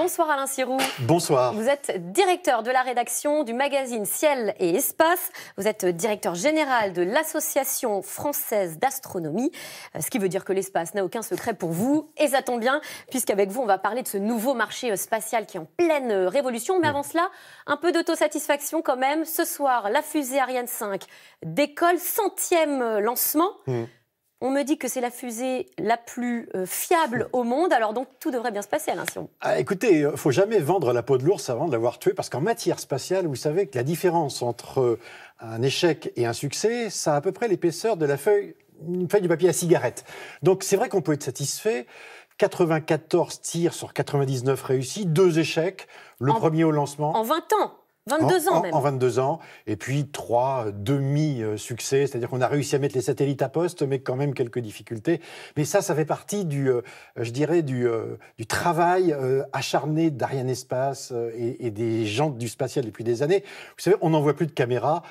Bonsoir Alain Sirou. Bonsoir. Vous êtes directeur de la rédaction du magazine Ciel et Espace. Vous êtes directeur général de l'Association française d'astronomie. Ce qui veut dire que l'espace n'a aucun secret pour vous. Et ça tombe bien, puisqu'avec vous, on va parler de ce nouveau marché spatial qui est en pleine révolution. Mais avant cela, un peu d'autosatisfaction quand même. Ce soir, la fusée Ariane 5 décolle, 100e lancement. On me dit que c'est la fusée la plus fiable au monde, alors donc tout devrait bien se passer, Alain Sirou. Écoutez, il ne faut jamais vendre la peau de l'ours avant de l'avoir tué, parce qu'en matière spatiale, vous savez que la différence entre un échec et un succès, ça a à peu près l'épaisseur de une feuille de papier à cigarette. Donc c'est vrai qu'on peut être satisfait. 94 tirs sur 99 réussis, 2 échecs, le premier au lancement. En 20 ans 22 ans même. En 22 ans, et puis 3 demi-succès, c'est-à-dire qu'on a réussi à mettre les satellites à poste, mais quand même quelques difficultés. Mais ça fait partie du travail acharné d'Ariane Espace et des gens du spatial depuis des années. Vous savez, on n'en voit plus de caméras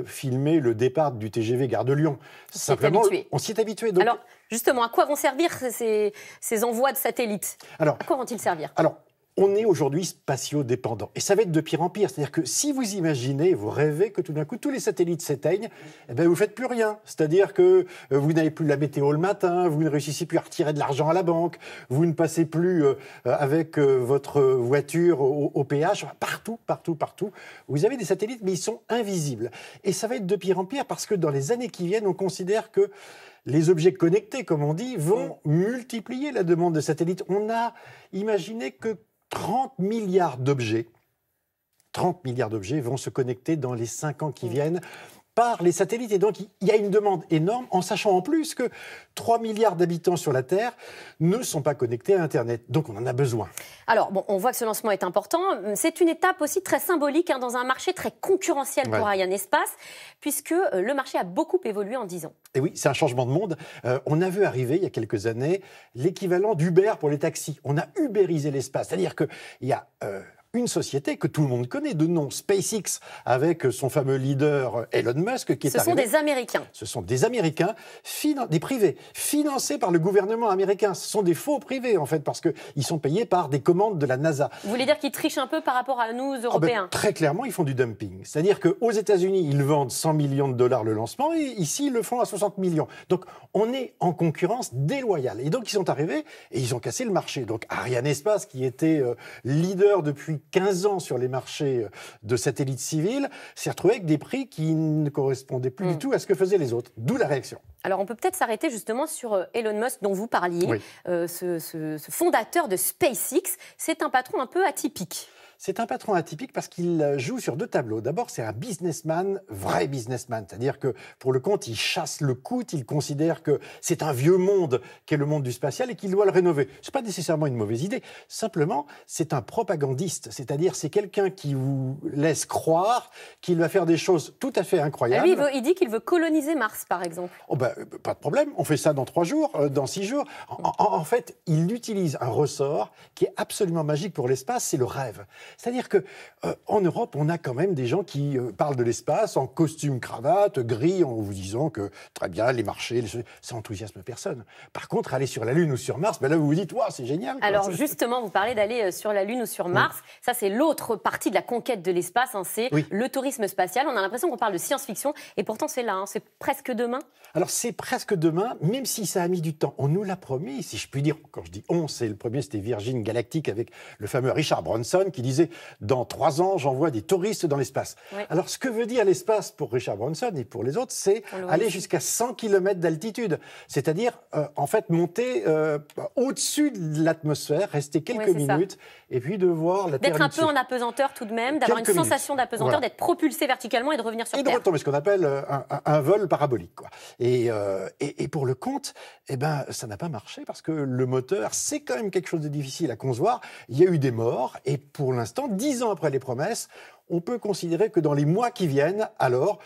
filmer le départ du TGV Gare de Lyon. Simplement, on s'y est habitué. Donc... Alors, justement, à quoi vont servir ces envois de satellites? À quoi vont-ils servir? On est aujourd'hui spatio-dépendant. Et ça va être de pire en pire. C'est-à-dire que si vous imaginez, vous rêvez que tout d'un coup, tous les satellites s'éteignent, eh bien, vous ne faites plus rien. C'est-à-dire que vous n'avez plus la météo le matin, vous ne réussissez plus à retirer de l'argent à la banque, vous ne passez plus avec votre voiture au péage. Partout. Vous avez des satellites, mais ils sont invisibles. Et ça va être de pire en pire parce que dans les années qui viennent, on considère que les objets connectés, comme on dit, vont multiplier la demande de satellites. On a imaginé que 30 milliards d'objets vont se connecter dans les 5 ans qui viennent par les satellites. Et donc, il y a une demande énorme, en sachant en plus que 3 milliards d'habitants sur la Terre ne sont pas connectés à Internet. Donc, on en a besoin. Alors, on voit que ce lancement est important. C'est une étape aussi très symbolique dans un marché très concurrentiel pour Ariane Espace, puisque le marché a beaucoup évolué en 10 ans. Et oui, c'est un changement de monde. On a vu arriver, il y a quelques années, l'équivalent d'Uber pour les taxis. On a ubérisé l'espace. C'est-à-dire qu'il y a... une société que tout le monde connaît de nom, SpaceX, avec son fameux leader Elon Musk qui est arrivé. Ce sont des Américains. Ce sont des Américains, des privés, financés par le gouvernement américain. Ce sont des faux privés, en fait, parce qu'ils sont payés par des commandes de la NASA. Vous voulez dire qu'ils trichent un peu par rapport à nous, Européens? Très clairement, ils font du dumping. C'est-à-dire qu'aux États-Unis, ils vendent 100 millions de dollars le lancement, et ici, ils le font à 60 millions. Donc, on est en concurrence déloyale. Et donc, ils sont arrivés et ils ont cassé le marché. Donc, Ariane Espace, qui était leader depuis 15 ans sur les marchés de satellites civils, s'est retrouvé avec des prix qui ne correspondaient plus du tout à ce que faisaient les autres. D'où la réaction. Alors, on peut peut-être s'arrêter justement sur Elon Musk dont vous parliez. Ce fondateur de SpaceX, c'est un patron un peu atypique. C'est un patron atypique parce qu'il joue sur 2 tableaux. D'abord, c'est un businessman, vrai businessman. C'est-à-dire que, pour le compte, il chasse le coût, il considère que c'est un vieux monde qu'est le monde du spatial et qu'il doit le rénover. Ce n'est pas nécessairement une mauvaise idée. Simplement, c'est un propagandiste. C'est-à-dire, c'est quelqu'un qui vous laisse croire qu'il va faire des choses tout à fait incroyables. Lui, il dit qu'il veut coloniser Mars, par exemple. Pas de problème. On fait ça dans 3 jours, dans 6 jours. En fait, il utilise un ressort qui est absolument magique pour l'espace, c'est le rêve. C'est-à-dire qu'en Europe, on a quand même des gens qui parlent de l'espace en costume, cravate, gris, en vous disant que, très bien, les marchés, ça enthousiasme personne. Par contre, aller sur la Lune ou sur Mars, là, vous vous dites, wow, c'est génial. Alors, justement, vous parlez d'aller sur la Lune ou sur Mars. Ça, c'est l'autre partie de la conquête de l'espace, c'est le tourisme spatial. On a l'impression qu'on parle de science-fiction, et pourtant, c'est là, c'est presque demain. Alors, c'est presque demain, même si ça a mis du temps. On nous l'a promis, si je puis dire. Quand je dis on, c'est le premier, c'était Virgin Galactic avec le fameux Richard Branson qui disait « Dans 3 ans, j'envoie des touristes dans l'espace ». Alors, ce que veut dire l'espace pour Richard Branson et pour les autres, c'est aller jusqu'à 100 km d'altitude. C'est-à-dire, en fait, monter au-dessus de l'atmosphère, rester quelques minutes, et puis de voir la Terre. D'être un peu en apesanteur tout de même, d'avoir une sensation d'apesanteur, d'être propulsé verticalement et de revenir sur Terre. Et de retomber, ce qu'on appelle un vol parabolique, quoi. Et pour le compte, ça n'a pas marché parce que le moteur, c'est quand même quelque chose de difficile à concevoir. Il y a eu des morts et pour l'instant, 10 ans après les promesses, on peut considérer que dans les mois qui viennent, alors,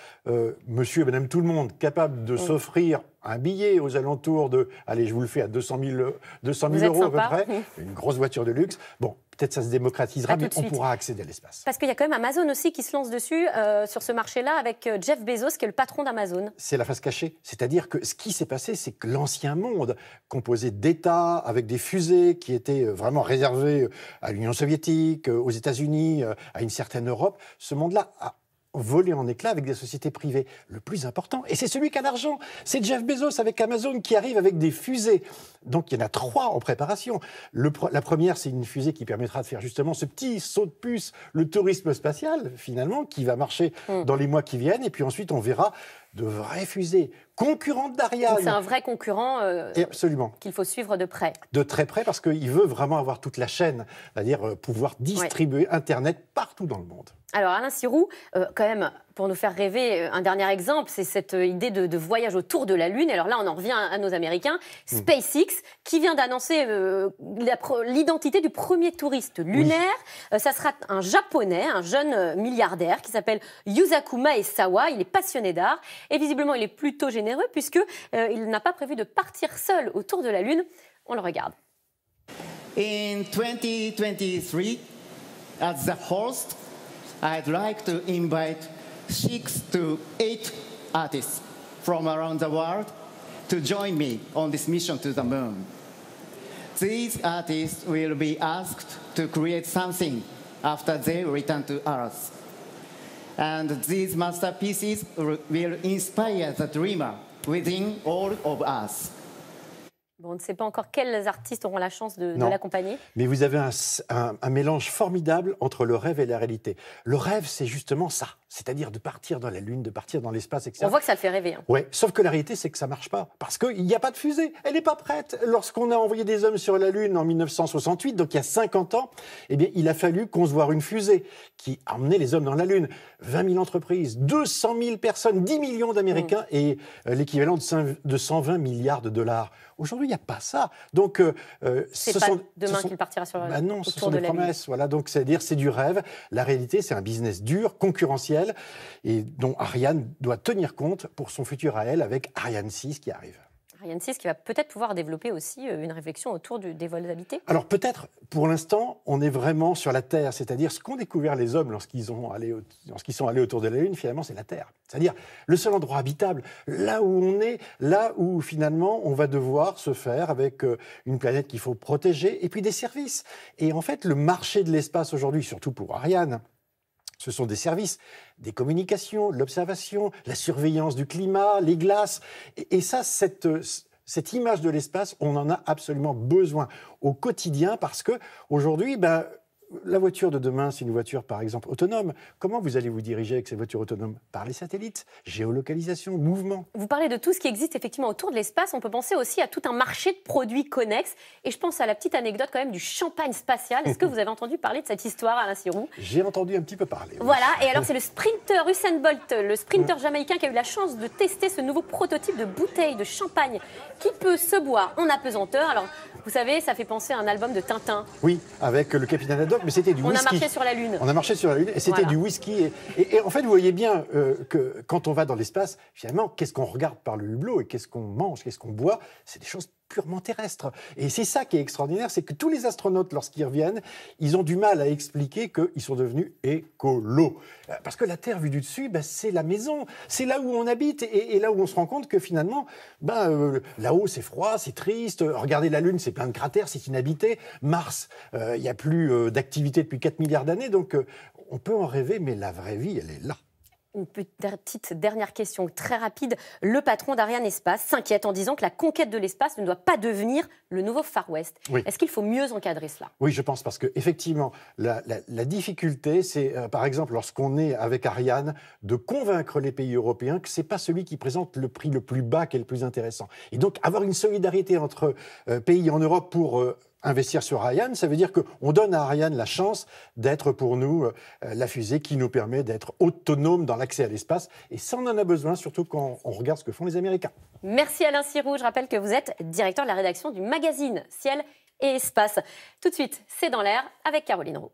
monsieur et madame tout le monde, capable de s'offrir un billet aux alentours de, allez, je vous le fais à 200 000 euros à peu près, une grosse voiture de luxe, bon, peut-être ça se démocratisera, mais on pourra accéder à l'espace. Parce qu'il y a quand même Amazon aussi qui se lance dessus, sur ce marché-là, avec Jeff Bezos, qui est le patron d'Amazon. C'est la face cachée. C'est-à-dire que ce qui s'est passé, c'est que l'ancien monde, composé d'États, avec des fusées qui étaient vraiment réservées à l'Union soviétique, aux États-Unis, à une certaine Europe, ce monde-là a volé en éclats avec des sociétés privées. Le plus important, et c'est celui qui a l'argent, c'est Jeff Bezos avec Amazon qui arrive avec des fusées. Donc il y en a 3 en préparation. La première, c'est une fusée qui permettra de faire justement ce petit saut de puce, le tourisme spatial, finalement, qui va marcher dans les mois qui viennent. Et puis ensuite, on verra de vraies fusées concurrentes d'Ariane. C'est un vrai concurrent absolument qu'il faut suivre de près. De très près, parce qu'il veut vraiment avoir toute la chaîne, c'est-à-dire pouvoir distribuer Internet partout dans le monde. Alors Alain Sirou, quand même, pour nous faire rêver, un dernier exemple, c'est cette idée de voyage autour de la Lune. Alors là, on en revient à nos Américains. SpaceX, qui vient d'annoncer l'identité du premier touriste lunaire. Ça sera un Japonais, un jeune milliardaire qui s'appelle Yusaku Maezawa. Il est passionné d'art et visiblement, il est plutôt généreux puisqu'il n'a pas prévu de partir seul autour de la Lune. On le regarde. In 2023, as the host, I'd like to invite 6 to 8 artists from around the world to join me on this mission to the moon. These artists will be asked to create something after they return to Earth. And these masterpieces will inspire the dreamer within all of us. Bon, on ne sait pas encore quels artistes auront la chance de l'accompagner. Mais vous avez un mélange formidable entre le rêve et la réalité. Le rêve, c'est justement ça, c'est-à-dire de partir dans la Lune, de partir dans l'espace, etc. On voit que ça le fait rêver. Hein. Ouais, sauf que la réalité, c'est que ça ne marche pas. Parce qu'il n'y a pas de fusée, elle n'est pas prête. Lorsqu'on a envoyé des hommes sur la Lune en 1968, donc il y a 50 ans, eh bien, il a fallu concevoir une fusée qui a emmené les hommes dans la Lune. 20 000 entreprises, 200 000 personnes, 10 millions d'Américains et l'équivalent de 120 milliards de dollars. Aujourd'hui, il n'y a pas ça. Donc, c'est pas demain qu'il partira sur la Lune. Non, ce sont des promesses. Voilà, donc c'est-à-dire c'est du rêve. La réalité, c'est un business dur, concurrentiel, et dont Ariane doit tenir compte pour son futur à elle avec Ariane 6 qui arrive. Ariane 6 qui va peut-être pouvoir développer aussi une réflexion autour des vols habités. Alors peut-être, pour l'instant, on est vraiment sur la Terre, c'est-à-dire ce qu'ont découvert les hommes lorsqu'ils sont allés autour de la Lune, finalement, c'est la Terre. C'est-à-dire le seul endroit habitable, là où on est, là où finalement on va devoir se faire avec une planète qu'il faut protéger, et puis des services. Et en fait, le marché de l'espace aujourd'hui, surtout pour Ariane, ce sont des services, des communications, l'observation, la surveillance du climat, les glaces. Et ça, cette image de l'espace, on en a absolument besoin au quotidien parce qu'aujourd'hui, la voiture de demain, c'est une voiture, par exemple, autonome. Comment vous allez vous diriger avec cette voiture autonome? Par les satellites, géolocalisation, mouvement. Vous parlez de tout ce qui existe effectivement autour de l'espace. On peut penser aussi à tout un marché de produits connexes. Et je pense à la petite anecdote quand même du champagne spatial. Est-ce que vous avez entendu parler de cette histoire, Alain Sirou? J'ai entendu un petit peu parler. Oui. Voilà, et alors c'est le sprinter Usain Bolt, le sprinter jamaïcain qui a eu la chance de tester ce nouveau prototype de bouteille de champagne qui peut se boire en apesanteur. Alors, vous savez, ça fait penser à un album de Tintin. Oui, avec le capitaine Haddock, mais c'était du whisky. On a marché sur la Lune. On a marché sur la Lune et c'était du whisky. Et en fait, vous voyez bien que quand on va dans l'espace, finalement, qu'est-ce qu'on regarde par le hublot et qu'est-ce qu'on mange, qu'est-ce qu'on boit, c'est des choses purement terrestres. Et c'est ça qui est extraordinaire, c'est que tous les astronautes, lorsqu'ils reviennent, ils ont du mal à expliquer qu'ils sont devenus écolos. Parce que la Terre vue du dessus, c'est la maison, c'est là où on habite et là où on se rend compte que finalement, là-haut c'est froid, c'est triste, regardez la Lune, c'est plein de cratères, c'est inhabité, Mars, il n'y a plus d'activité depuis 4 milliards d'années, donc on peut en rêver, mais la vraie vie, elle est là. Une petite dernière question très rapide. Le patron d'Ariane Espace s'inquiète en disant que la conquête de l'espace ne doit pas devenir le nouveau Far West. Oui. Est-ce qu'il faut mieux encadrer cela? Oui, je pense, parce qu'effectivement, la difficulté, c'est par exemple, lorsqu'on est avec Ariane, de convaincre les pays européens que ce n'est pas celui qui présente le prix le plus bas qui est le plus intéressant. Et donc, avoir une solidarité entre pays en Europe pour investir sur Ariane, ça veut dire qu'on donne à Ariane la chance d'être pour nous la fusée qui nous permet d'être autonome dans l'accès à l'espace. Et ça, on en a besoin, surtout quand on regarde ce que font les Américains. Merci Alain Sirou. Je rappelle que vous êtes directeur de la rédaction du magazine Ciel et Espace. Tout de suite, c'est dans l'air avec Caroline Roux.